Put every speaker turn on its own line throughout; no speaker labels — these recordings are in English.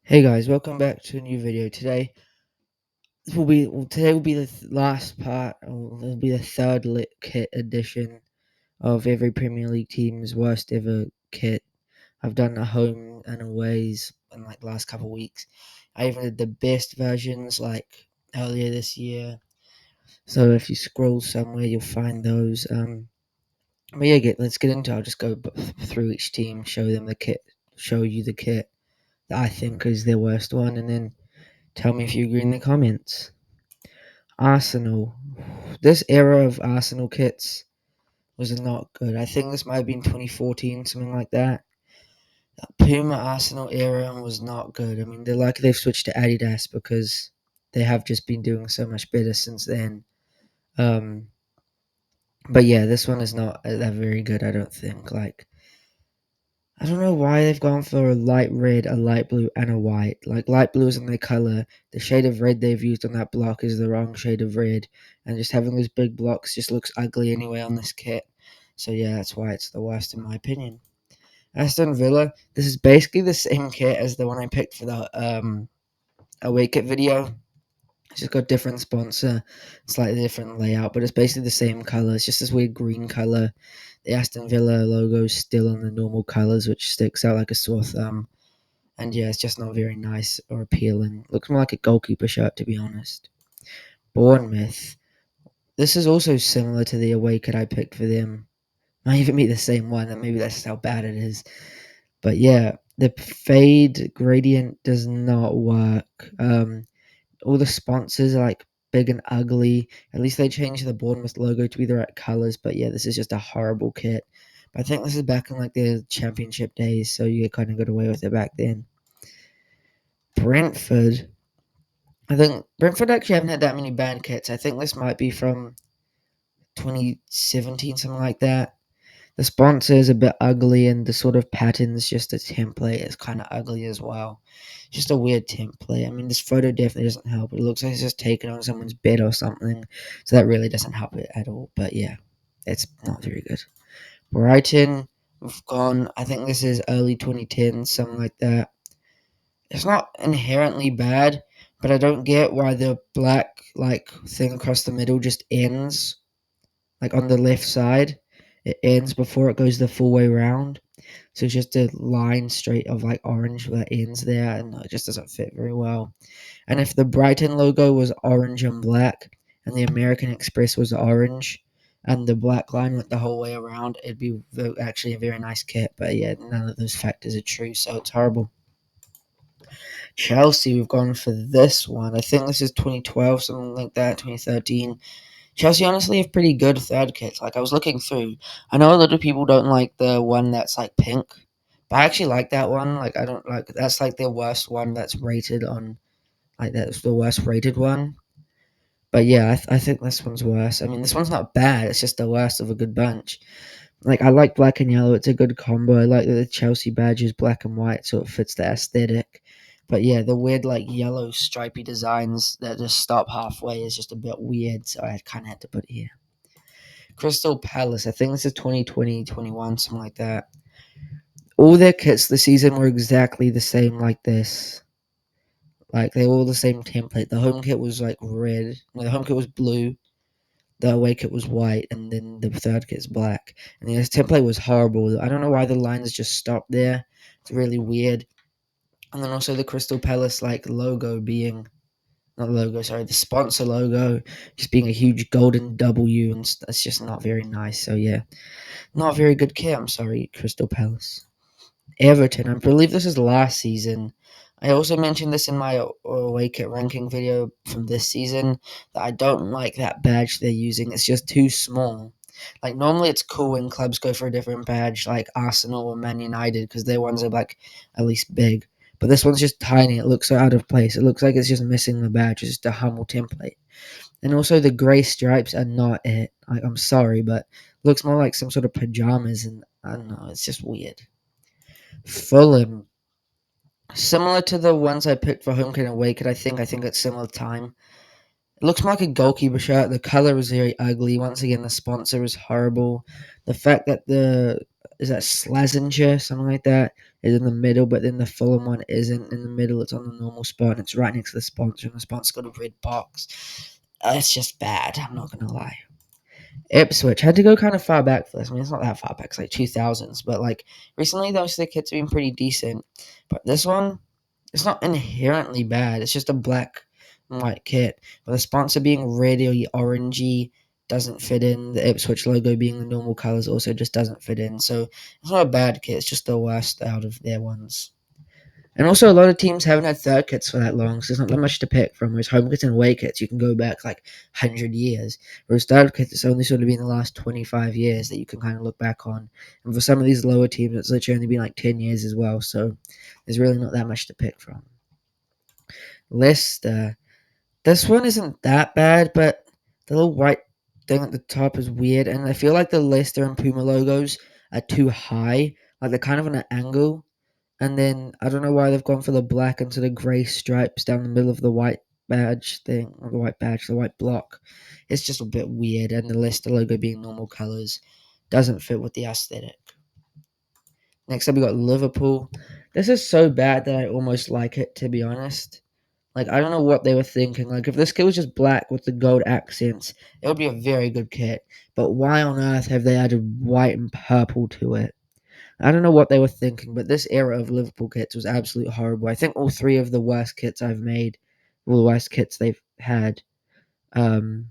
Hey guys, welcome back to a new video. Today will be the last part, or it'll be the third lit kit edition of every Premier League team's worst ever kit. I've done the home and aways in like the last couple of weeks. I even did the best versions like earlier this year. So if you scroll somewhere, you'll find those. But yeah, let's get into it. I'll just go through each team, show you the kit that I think is their worst one, and then tell me if you agree in the comments. Arsenal. This era of Arsenal kits was not good. I think this might have been 2014, something like that. The Puma Arsenal era was not good. I mean, they're lucky they've switched to Adidas because they have just been doing so much better since then. Um, but yeah, this one is not that very good, I don't think. Like, I don't know why they've gone for a light red, a light blue, and a white. Like, light blue isn't their color. The shade of red they've used on that block is the wrong shade of red. And just having those big blocks just looks ugly anyway on this kit. So, yeah, that's why it's the worst in my opinion. Aston Villa, this is basically the same kit as the one I picked for the away kit video. It's just got different sponsor, slightly different layout, but it's basically the same color. It's just this weird green color. The Aston Villa logo is still in the normal colors, which sticks out like a sore thumb. And yeah, it's just not very nice or appealing. Looks more like a goalkeeper shirt, to be honest. Bournemouth. This is also similar to the away kit I picked for them. Might even be the same one, and maybe that's just how bad it is. But yeah, the fade gradient does not work. All the sponsors are like big and ugly. At least they changed the Bournemouth logo to be the right colors. But yeah, this is just a horrible kit. But I think this is back in like the championship days, so you kind of got away with it back then. Brentford. I think Brentford actually haven't had that many bad kits. I think this might be from 2017, something like that. The sponsor is a bit ugly, and the sort of patterns, just the template is kind of ugly as well. Just a weird template. I mean, this photo definitely doesn't help. It looks like it's just taken on someone's bed or something, so that really doesn't help it at all. But yeah, it's not very good. Brighton, we've gone. I think this is early 2010s, something like that. It's not inherently bad, but I don't get why the black like thing across the middle just ends like on the left side. It ends before it goes the full way round. So it's just a line straight of like orange that ends there, and it just doesn't fit very well. And if the Brighton logo was orange and black, and the American Express was orange, and the black line went the whole way around, it'd be actually a very nice kit. But yeah, none of those factors are true, so it's horrible. Chelsea, we've gone for this one. I think this is 2012, something like that, 2013. Chelsea honestly have pretty good third kits. Like I was looking through, I know a lot of people don't like the one that's like pink, but I actually like that one. Like I don't like that's like their worst one that's rated on like that's the worst rated one. But yeah, I think this one's worse. I mean, this one's not bad. It's just the worst of a good bunch. Like I like black and yellow. It's a good combo. I like that the Chelsea badge is black and white, so it fits the aesthetic. But yeah, the weird like yellow stripy designs that just stop halfway is just a bit weird. So I kind of had to put it here. Crystal Palace. I think this is 2020, 21, something like that. All their kits this season were exactly the same like this. Like they were all the same template. The home kit was like red. No, the home kit was blue. The away kit was white, and then the third kit's black. And the template was horrible. I don't know why the lines just stopped there. It's really weird. And then also the Crystal Palace like logo being not logo, sorry, the sponsor logo just being a huge golden W, and that's just not very nice. So yeah, not very good kit. I'm sorry, Crystal Palace. Everton. I believe this is last season. I also mentioned this in my away kit ranking video from this season that I don't like that badge they're using. It's just too small. Like normally it's cool when clubs go for a different badge, like Arsenal or Man United, because their ones are like at least big. But this one's just tiny. It looks so out of place. It looks like it's just missing the badge. It's just a humble template. And also the grey stripes are not it. Like I'm sorry, but it looks more like some sort of pajamas, and I don't know. It's just weird. Fulham. Similar to the ones I picked for home kit and away kit, I think at similar time. It looks more like a goalkeeper shirt. The color is very ugly. Once again, the sponsor is horrible. The fact that the is that Slazenger, something like that, is in the middle, but then the Fulham one isn't in the middle. It's on the normal spot, and it's right next to the sponsor, and the sponsor's got a red box. It's just bad. I'm not gonna lie. Ipswich had to go kind of far back for this. I mean, it's not that far back. It's like 2000s, but like recently, those the kits have been pretty decent. But this one, it's not inherently bad. It's just a black and white kit, but the sponsor being red or orangey doesn't fit in. The Ipswich logo being the normal colors also just doesn't fit in. So it's not a bad kit. It's just the worst out of their ones. And also, a lot of teams haven't had third kits for that long, so there's not that much to pick from. Whereas home kits and away kits, you can go back like 100 years. Whereas third kits, it's only sort of been the last 25 years that you can kind of look back on. And for some of these lower teams, it's literally only been like 10 years as well. So there's really not that much to pick from. Leicester. This one isn't that bad, but the little white thing at the top is weird. And I feel like the Leicester and Puma logos are too high. Like they're kind of on an angle. And then I don't know why they've gone for the black and sort of grey stripes down the middle of the white badge thing, or the white badge, the white block. It's just a bit weird, and the Leicester logo being normal colours doesn't fit with the aesthetic. Next up, we got Liverpool. This is so bad that I almost like it, to be honest. Like, I don't know what they were thinking. Like, if this kit was just black with the gold accents, it would be a very good kit. But why on earth have they added white and purple to it? I don't know what they were thinking, but this era of Liverpool kits was absolutely horrible. I think all three of the worst kits I've made, all the worst kits they've had, um,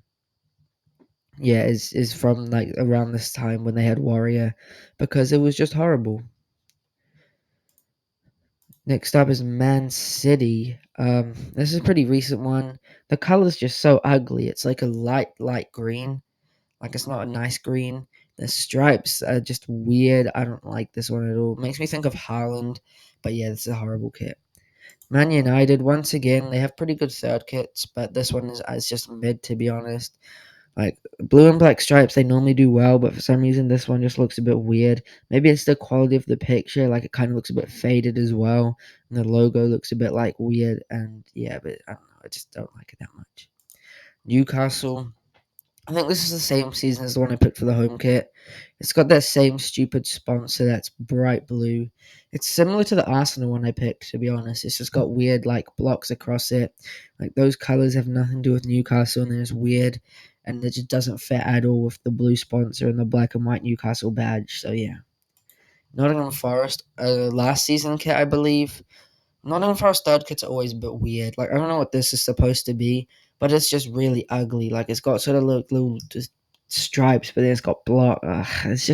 yeah, is from like around this time when they had Warrior, because it was just horrible. Next up is Man City. This is a pretty recent one. The color's just so ugly. It's like a light green. Like it's not a nice green. The stripes are just weird. I don't like this one at all. It makes me think of Haaland. But yeah, this is a horrible kit. Man United, once again, they have pretty good third kits, but this one is just mid, to be honest. Like, blue and black stripes, they normally do well, but for some reason, this one just looks a bit weird. Maybe it's the quality of the picture, like, it kind of looks a bit faded as well, and the logo looks a bit, like, weird, and yeah, but I don't know, I just don't like it that much. Newcastle, I think this is the same season as the one I picked for the home kit. It's got that same stupid sponsor that's bright blue. It's similar to the Arsenal one I picked, to be honest. It's just got weird like blocks across it. Like those colors have nothing to do with Newcastle, and they're just weird, and it just doesn't fit at all with the blue sponsor and the black and white Newcastle badge. So yeah, Nottingham Forest, last season kit I believe. Nottingham Forest third kit's always a bit weird. Like I don't know what this is supposed to be, but it's just really ugly. Like it's got sort of little just stripes, but then it's got block. Ugh, it's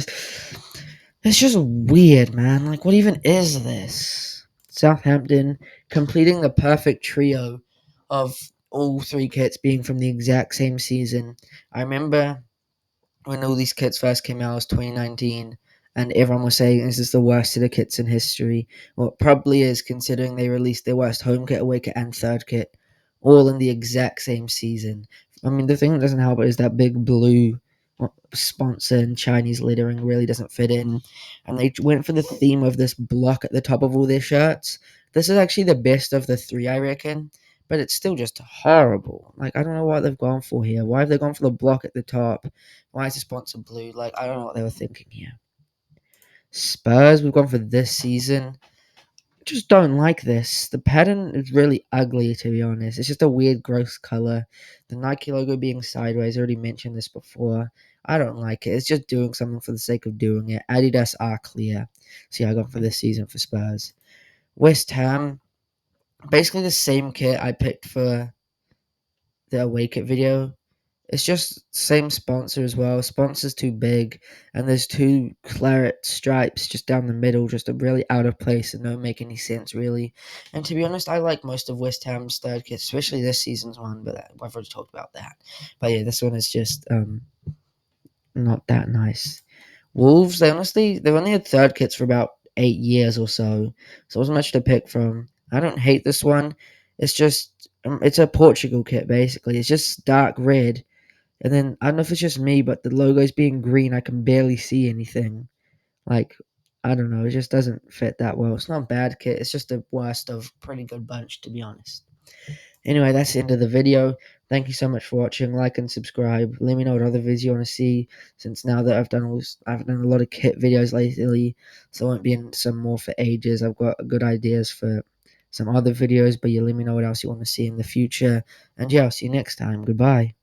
just weird, man. Like what even is this? Southampton completing the perfect trio of all three kits being from the exact same season. I remember when all these kits first came out, it was 2019, and everyone was saying this is the worst of the kits in history. Well, it probably is, considering they released their worst home kit, away kit, and third kit all in the exact same season. I mean, the thing that doesn't help is that big blue sponsor and Chinese lettering really doesn't fit in. And they went for the theme of this block at the top of all their shirts. This is actually the best of the three, I reckon, but it's still just horrible. Like, I don't know what they've gone for here. Why have they gone for the block at the top? Why is the sponsor blue? Like, I don't know what they were thinking here. Spurs, we've gone for this season. Just don't like this. The pattern is really ugly, to be honest. It's just a weird, gross color. The Nike logo being sideways, I already mentioned this before. I don't like it. It's just doing something for the sake of doing it. Adidas are clear. So yeah, I got for this season for Spurs. West Ham, basically the same kit I picked for the away kit video. It's just same sponsor as well. Sponsor's too big, and there's two claret stripes just down the middle, just a really out of place and don't make any sense really. And to be honest, I like most of West Ham's third kits, especially this season's one. But I've already talked about that. But yeah, this one is just not that nice. Wolves, they've only had third kits for about 8 years or so, so it wasn't much to pick from. I don't hate this one. It's just it's a Portugal kit basically. It's just dark red, and then I don't know if it's just me, but the logo's being green. I can barely see anything. Like I don't know. It just doesn't fit that well. It's not a bad kit. It's just the worst of pretty good bunch, to be honest. Anyway, that's the end of the video. Thank you so much for watching. Like and subscribe. Let me know what other videos you want to see. Since now that I've done a lot of kit videos lately, so I won't be in some more for ages. I've got good ideas for some other videos, but you let me know what else you want to see in the future. And yeah, I'll see you next time. Goodbye.